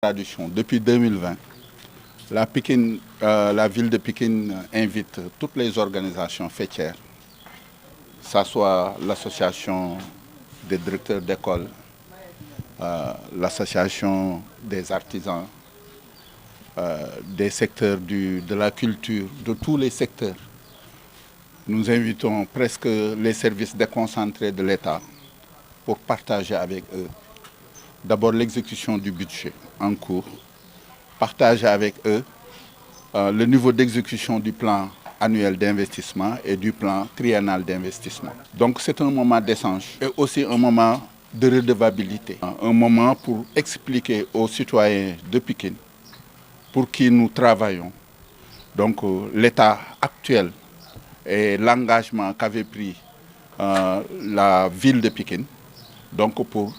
Tradition. Depuis 2020, la ville de Pikine invite toutes les organisations fêtières, que ce soit l'association des directeurs d'école, l'association des artisans, des secteurs de la culture, de tous les secteurs. Nous invitons presque les services déconcentrés de l'État pour partager avec eux d'abord l'exécution du budget en cours, partager avec eux le niveau d'exécution du plan annuel d'investissement et du plan triennal d'investissement. Donc c'est un moment d'échange et aussi un moment de redevabilité, un moment pour expliquer aux citoyens de Pikine pour qui nous travaillons, donc l'état actuel et l'engagement qu'avait pris la ville de Pikine, donc pour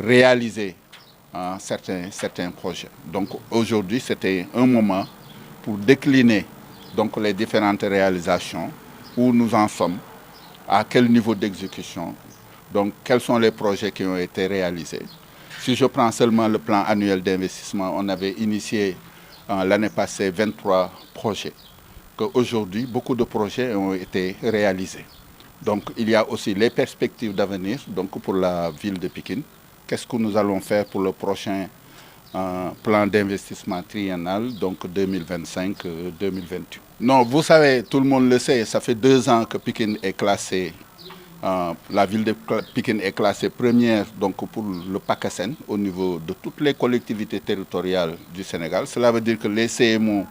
réaliser certains projets. Donc aujourd'hui, c'était un moment pour décliner donc, les différentes réalisations, où nous en sommes, à quel niveau d'exécution, donc quels sont les projets qui ont été réalisés. Si je prends seulement le plan annuel d'investissement, on avait initié l'année passée 23 projets. Aujourd'hui, beaucoup de projets ont été réalisés. Donc il y a aussi les perspectives d'avenir pour la ville de Pikine. Qu'est-ce que nous allons faire pour le prochain plan d'investissement triennal, donc 2025-2028. Non, vous savez, tout le monde le sait, ça fait 2 ans que Pikine est classée, la ville de Pikine est classée première donc, pour le PACASEN au niveau de toutes les collectivités territoriales du Sénégal. Cela veut dire que les CMO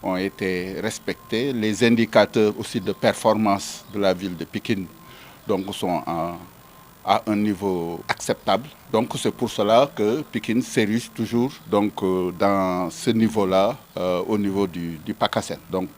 ont été respectés, les indicateurs aussi de performance de la ville de Pikine donc, sont à un niveau acceptable. Donc c'est pour cela que Pikine s'érige toujours donc, dans ce niveau-là, au niveau du PACASEN. Donc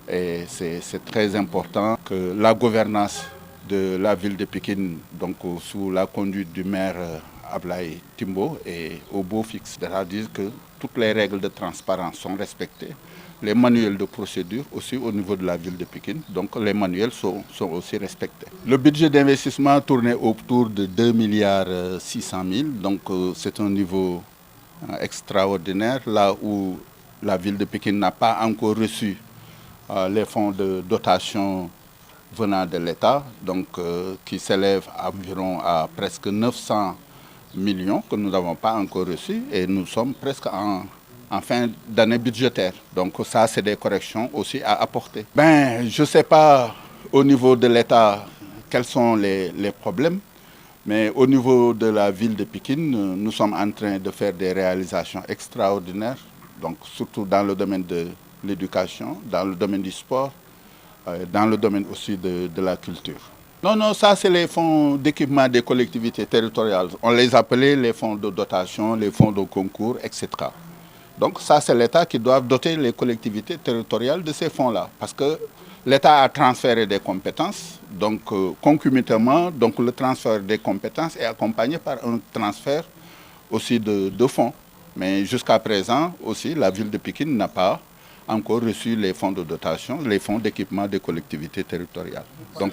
c'est très important que la gouvernance de la ville de Pikine, donc sous la conduite du maire Ablaye Timbo, est au beau fixe. C'est-à-dire que toutes les règles de transparence sont respectées. Les manuels de procédure aussi au niveau de la ville de Pikine, donc les manuels sont aussi respectés. Le budget d'investissement tournait autour de 2,6 milliards, donc c'est un niveau extraordinaire, là où la ville de Pikine n'a pas encore reçu les fonds de dotation venant de l'État, donc qui s'élèvent environ à presque 900 millions que nous n'avons pas encore reçus et nous sommes presque en fin d'année budgétaire. Donc ça, c'est des corrections aussi à apporter. Je ne sais pas au niveau de l'État quels sont les problèmes, mais au niveau de la ville de Pikine, nous sommes en train de faire des réalisations extraordinaires, donc surtout dans le domaine de l'éducation, dans le domaine du sport, dans le domaine aussi de la culture. Non, ça c'est les fonds d'équipement des collectivités territoriales. On les appelait les fonds de dotation, les fonds de concours, etc. Donc ça, c'est l'État qui doit doter les collectivités territoriales de ces fonds-là. Parce que l'État a transféré des compétences, donc concomitamment, donc le transfert des compétences est accompagné par un transfert aussi de fonds. Mais jusqu'à présent, aussi, la ville de Pikine n'a pas encore reçu les fonds de dotation, les fonds d'équipement des collectivités territoriales. Donc,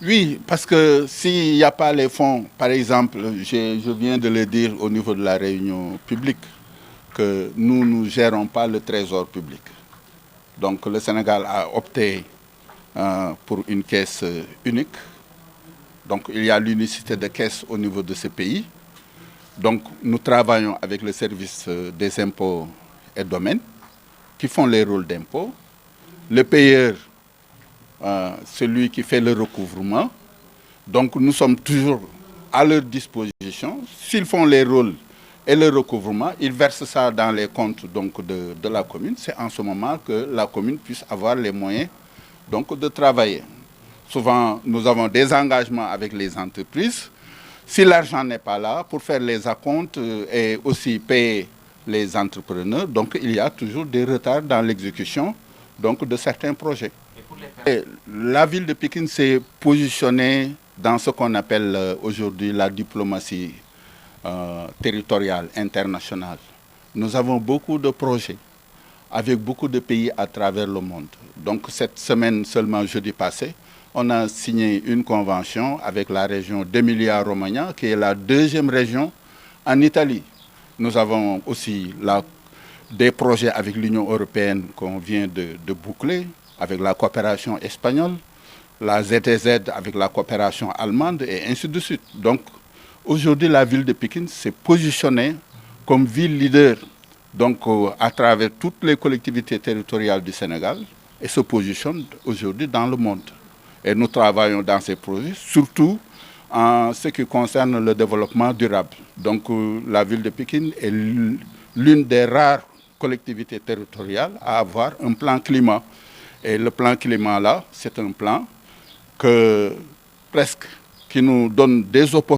oui, parce que s'il n'y a pas les fonds, par exemple, je viens de le dire au niveau de la réunion publique, que nous ne gérons pas le trésor public. Donc le Sénégal a opté pour une caisse unique. Donc il y a l'unicité de caisse au niveau de ce pays. Donc nous travaillons avec le service des impôts et domaines qui font les rôles d'impôts. Le payeur, celui qui fait le recouvrement. Donc nous sommes toujours à leur disposition. S'ils font les rôles et le recouvrement, ils versent ça dans les comptes donc, de la commune. C'est en ce moment que la commune puisse avoir les moyens donc, de travailler. Souvent, nous avons des engagements avec les entreprises. Si l'argent n'est pas là, pour faire les acomptes et aussi payer les entrepreneurs, donc il y a toujours des retards dans l'exécution de certains projets. Et la ville de Pikine s'est positionnée dans ce qu'on appelle aujourd'hui la diplomatie territoriale, internationale. Nous avons beaucoup de projets avec beaucoup de pays à travers le monde. Donc cette semaine seulement, jeudi passé, on a signé une convention avec la région d'Emilia-Romagna, qui est la 2e région en Italie. Nous avons aussi des projets avec l'Union européenne qu'on vient de boucler, avec la coopération espagnole, la ZTZ avec la coopération allemande et ainsi de suite. Donc aujourd'hui, la ville de Pikine s'est positionnée comme ville leader donc, à travers toutes les collectivités territoriales du Sénégal et se positionne aujourd'hui dans le monde. Et nous travaillons dans ces projets, surtout en ce qui concerne le développement durable. Donc la ville de Pikine est l'une des rares collectivités territoriales à avoir un plan climat. Et le plan climat là, c'est un plan qui nous donne des opportunités